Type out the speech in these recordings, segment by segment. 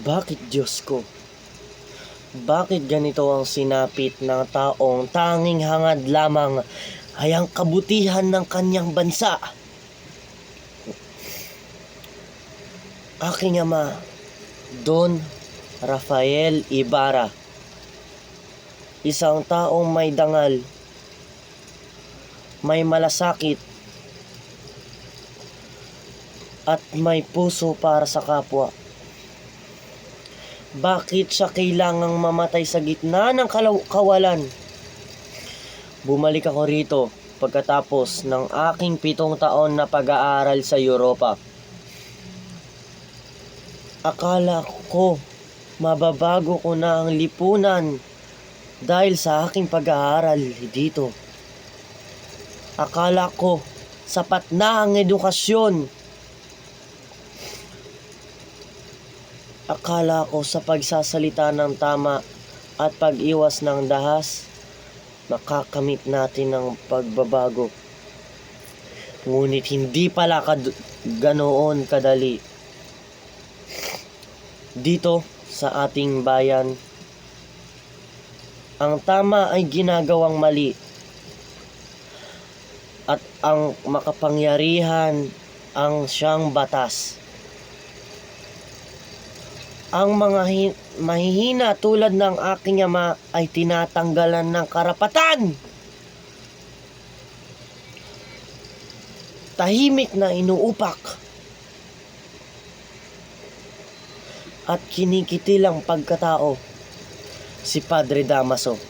Bakit Diyos ko? Bakit ganito ang sinapit ng taong tanging hangad lamang ay ang kabutihan ng kanyang bansa? Aking ama, Don Rafael Ibarra, isang taong may dangal, may malasakit, at may puso para sa kapwa. Bakit siya kailangang mamatay sa gitna ng kawalan? Bumalik ako rito pagkatapos ng aking 7 taon na pag-aaral sa Europa. Akala ko mababago ko na ang lipunan dahil sa aking pag-aaral dito. Akala ko sapat na ang edukasyon. Akala ko sa pagsasalita ng tama at pag-iwas ng dahas, makakamit natin ang pagbabago. Ngunit hindi pala ganoon kadali. Dito sa ating bayan, ang tama ay ginagawang mali at ang makapangyarihan ang siyang batas. Ang mga mahihina tulad ng aking ama ay tinatanggalan ng karapatan. Tahimik na inuupak at kinikitilang pagkatao si Padre Damaso,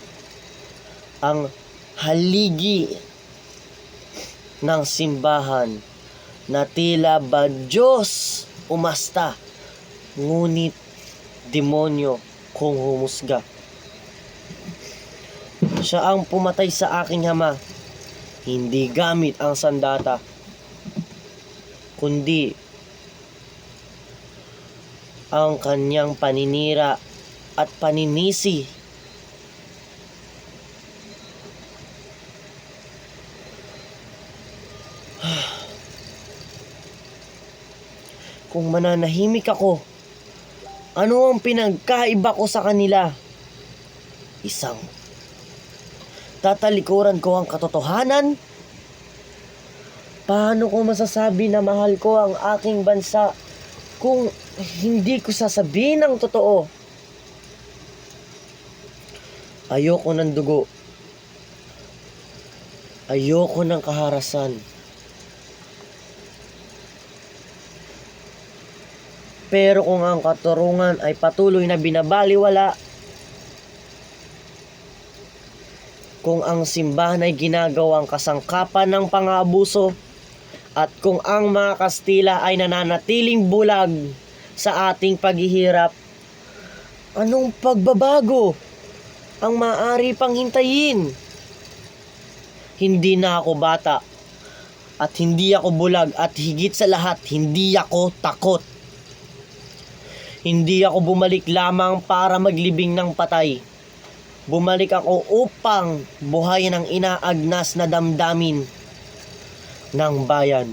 ang haligi ng simbahan na tila ba Diyos umasta, ngunit demonyo kung humusga. Siya ang pumatay sa aking ama, hindi gamit ang sandata, kundi ang kanyang paninira at paninisi. Kung mananahimik ako, ano ang pinagkaiba ko sa kanila? Isang tatalikuran ko ang katotohanan? Paano ko masasabi na mahal ko ang aking bansa kung hindi ko sasabihin ang totoo? Ayoko ng dugo. Ayoko ng kaharasan. Pero kung ang katurungan ay patuloy na binabaliwala, kung ang simbahan ay ginagawang kasangkapan ng pang-aabuso, at kung ang mga Kastila ay nananatiling bulag sa ating paghihirap, anong pagbabago ang maaari pang hintayin? Hindi na ako bata at hindi ako bulag, at higit sa lahat, hindi ako takot. Hindi ako bumalik lamang para maglibing ng patay. Bumalik ako upang buhayin ang inaagnas na damdamin ng bayan.